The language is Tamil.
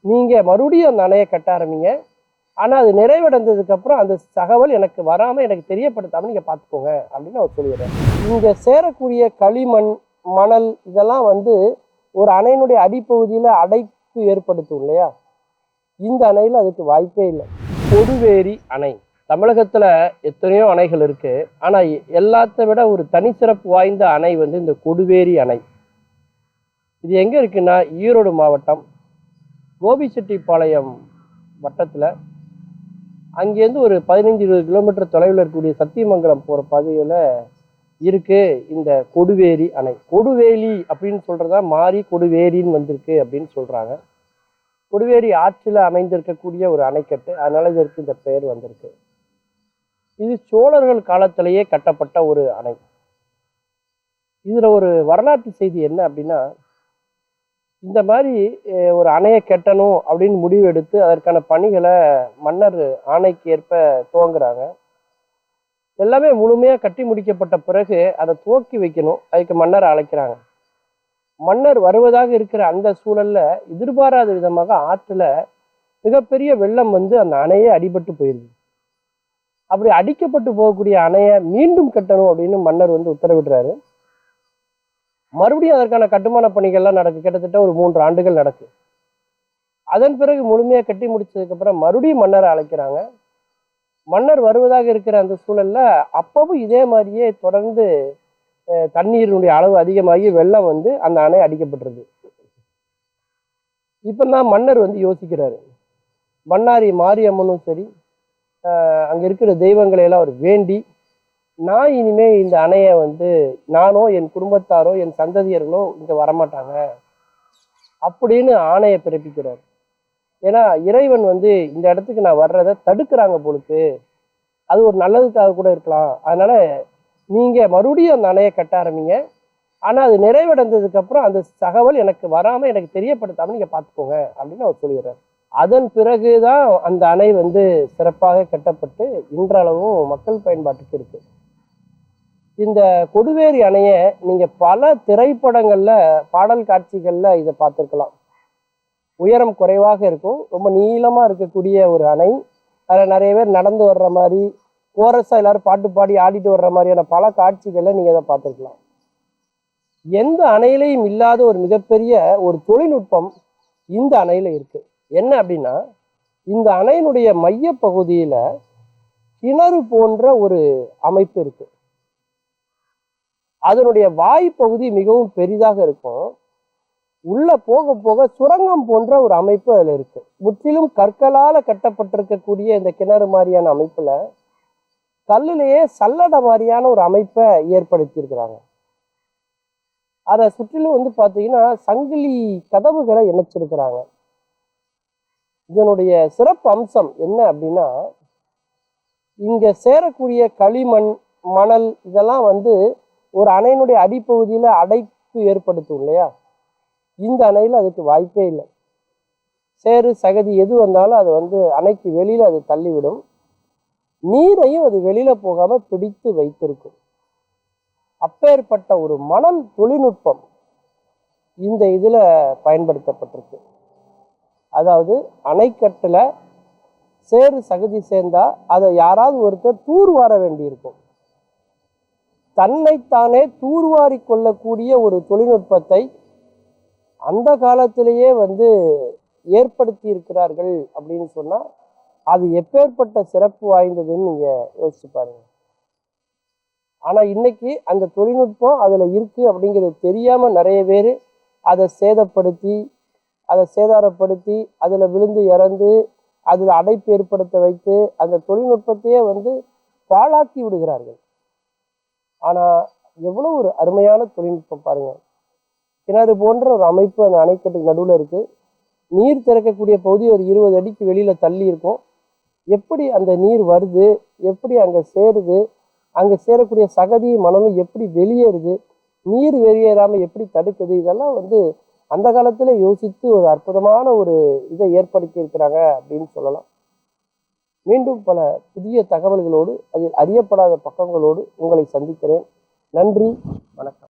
நீங்கள் மறுபடியும் அந்த அணையை கட்ட ஆரம்பிங்க. ஆனால் அது நிறைவடைந்ததுக்கப்புறம் அந்த தகவல் எனக்கு வராமல் எனக்கு தெரியப்படுத்தாமல் நீங்கள் பார்த்துக்கோங்க அப்படின்னு அவர் சொல்லிடுறார். இங்கே சேரக்கூடிய களிமண், மணல் இதெல்லாம் ஒரு அணையினுடைய அடிப்பகுதியில் அடைப்பு ஏற்படுத்தும் இல்லையா? இந்த அணையில் அதுக்கு வாய்ப்பே இல்லை. கொடுவேரி அணை தமிழகத்தில் எத்தனையோ அணைகள் இருக்குது. ஆனால் எல்லாத்த விட ஒரு தனிச்சிறப்பு வாய்ந்த அணை இந்த கொடுவேரி அணை. இது எங்கே இருக்குன்னா ஈரோடு மாவட்டம் கோபிச்செட்டிப்பாளையம் வட்டத்தில், அங்கேருந்து ஒரு 15-20 கிலோமீட்டர் தொலைவில் இருக்கக்கூடிய சத்தியமங்கலம் போகிற பாதையில் இருக்குது இந்த கொடுவேரி அணை. கொடுவேலி அப்படின்னு சொல்கிறதா மாறி கொடுவேரின்னு வந்திருக்கு அப்படின்னு சொல்கிறாங்க. கொடுவேரி ஆற்றில் அமைந்திருக்கக்கூடிய ஒரு அணைக்கட்டு, அதனால் இதற்கு இந்த பெயர் வந்திருக்கு. இது சோழர்கள் காலத்திலேயே கட்டப்பட்ட ஒரு அணை. இதில் ஒரு வரலாற்று செய்தி என்ன அப்படின்னா, இந்த மாதிரி ஒரு அணையை கட்டணும் அப்படின்னு முடிவு எடுத்து அதற்கான பணிகளை மன்னர் ஆணைக்கு ஏற்ப துவங்குறாங்க. எல்லாமே முழுமையாக கட்டி முடிக்கப்பட்ட பிறகு அதை துவக்கி வைக்கணும். அதுக்கு மன்னரை அழைக்கிறாங்க. மன்னர் வருவதாக இருக்கிற அந்த சூழல்ல எதிர்பாராத விதமாக ஆற்றுல மிகப்பெரிய வெள்ளம் அந்த அணையை அடிபட்டு போயிருது. அப்படி அடிக்கப்பட்டு போகக்கூடிய அணையை மீண்டும் கட்டணும் அப்படின்னு மன்னர் உத்தரவிடுறாரு. மறுபடியும் அதற்கான கட்டுமான பணிகள்லாம் நடக்கு. கிட்டத்தட்ட ஒரு 3 ஆண்டுகள் நடக்கு. அதன் பிறகு முழுமையாக கட்டி முடிச்சதுக்கு அப்புறம் மறுபடியும் மன்னரை அழைக்கிறாங்க. மன்னர் வருவதாக இருக்கிற அந்த சூழல்ல அப்பவும் இதே மாதிரியே தொடர்ந்து தண்ணீரினுடைய அளவு அதிகமாகி வெள்ளம் அந்த அணை அடிக்கப்பட்டிருக்கு. இப்பதான் மன்னர் யோசிக்கிறாரு. மன்னாரி மாரியம்மனும் சரி, அங்க இருக்கிற தெய்வங்களை எல்லாம் அவர் வேண்டி, நான் இனிமே இந்த அணையை நானோ என் குடும்பத்தாரோ என் சந்ததியர்களோ இங்க வரமாட்டாங்க அப்படின்னு ஆணையை பிறப்பிக்கிறார். ஏன்னா இறைவன் இந்த இடத்துக்கு நான் வர்றதை தடுக்கிறாங்க போலுக்கு, அது ஒரு நல்லதுக்காக கூட இருக்கலாம். அதனால நீங்க மறுபடியும் அந்த அணையை கட்ட ஆரம்பிங்க. ஆனா அது நிறைவடைந்ததுக்கு அப்புறம் அந்த தகவல் எனக்கு வராம எனக்கு தெரியப்படுத்தாம நீங்க பார்த்துக்கோங்க அப்படின்னு அவர் சொல்லிடுறார். அதன் பிறகுதான் அந்த அணை சிறப்பாக கட்டப்பட்டு இன்றளவும் மக்கள் பயன்பாட்டுக்கு இருக்கு. இந்த கொடுவேரி அணையை நீங்க பல திரைப்படங்கள்ல பாடல் காட்சிகள்ல இதை பார்த்துருக்கலாம். உயரம் குறைவாக இருக்கும், ரொம்ப நீளமா இருக்கக்கூடிய ஒரு அணை. அதில் நிறைய பேர் நடந்து வர்ற மாதிரி, கோரஸா எல்லாரும் பாட்டு பாடி ஆடிட்டு வர்ற மாதிரியான பல காட்சிகளை நீங்க அதை பார்த்துருக்கலாம். எந்த அணையிலையும் இல்லாத ஒரு மிகப்பெரிய ஒரு தொழில்நுட்பம் இந்த அணையில இருக்கு. என்ன அப்படின்னா, இந்த அணையினுடைய மைய பகுதியில கிணறு போன்ற ஒரு அமைப்பு இருக்கு. அதனுடைய வாய்ப்பகுதி மிகவும் பெரிதாக இருக்கும். உள்ள போக போக சுரங்கம் போன்ற ஒரு அமைப்பு அதுல இருக்கு. முற்றிலும் கற்களால கட்டப்பட்டிருக்கக்கூடிய இந்த கிணறு மாதிரியான அமைப்புல கல்லுலேயே சல்லடை மாதிரியான ஒரு அமைப்பை ஏற்படுத்தி இருக்கிறாங்க. அதை சுற்றிலும் பாத்தீங்கன்னா சங்கிலி கதவுகளை இணைச்சிருக்கிறாங்க. இதனுடைய சிறப்பு அம்சம் என்ன அப்படின்னா, இங்க சேரக்கூடிய களிமண், மணல் இதெல்லாம் ஒரு அணையினுடைய அடிப்பகுதியில அடைப்பு ஏற்படுத்தும் இல்லையா? இந்த அணையில் அதுக்கு வாய்ப்பே இல்லை. சேறு சகதி எது வந்தாலும் அது அணைக்கு வெளியில அது தள்ளிவிடும். நீரையும் அது வெளியில போகாம பிடித்து வைத்திருக்கும். அப்பேற்பட்ட ஒரு மணல் தொழில்நுட்பம் இந்த இதுல பயன்படுத்தப்பட்டிருக்கு. அதாவது அணைக்கட்டுல சேறு சகதி சேர்ந்தா அதை யாராவது ஒருத்தர் தூர்வார வேண்டியிருக்கும். தன்னைத்தானே தூர்வாரி கொள்ளக்கூடிய ஒரு தொழில்நுட்பத்தை அந்த காலத்திலேயே ஏற்படுத்தி இருக்கிறார்கள் அப்படின்னு சொன்னா அது எப்பேற்பட்ட சிறப்பு வாய்ந்ததுன்னு நீங்க யோசிச்சு பாருங்க. ஆனா இன்னைக்கு அந்த தொழில்நுட்பம் அதுல இருக்கு அப்படிங்கிறது தெரியாம நிறைய பேர் அதை சேதப்படுத்தி, அதை சேதாரப்படுத்தி, அதுல விழுந்து இறந்து, அதுல அடைப்பு ஏற்படுத்த வைத்து அந்த தொழில்நுட்பத்தையே பாழாக்கி விடுகிறார்கள். ஆனா எவ்வளவு ஒரு அருமையான தொழில்நுட்பம் பாருங்க. கிணறு போன்ற ஒரு அமைப்பு அந்த அணைக்கட்டுக்கு நடுவில் இருக்கு. நீர் திறக்கக்கூடிய பகுதி ஒரு 20 அடிக்கு வெளியில தள்ளி இருக்கும். எப்படி அந்த நீர் வருது, எப்படி அங்க சேருது, அங்க சேரக்கூடிய சகதி மணலும் எப்படி வெளியேறுது, நீர் வெளியேறாம எப்படி தடுக்குது, இதெல்லாம் அந்த காலத்துல யோசித்து ஒரு அற்புதமான ஒரு இதை ஏற்படுத்தி இருக்கிறாங்க அப்படின்னு சொல்லலாம். மீண்டும் பல புதிய தகவல்களோடு, அதில் அறியப்படாத பக்கங்களோடு உங்களை சந்திக்கிறேன். நன்றி, வணக்கம்.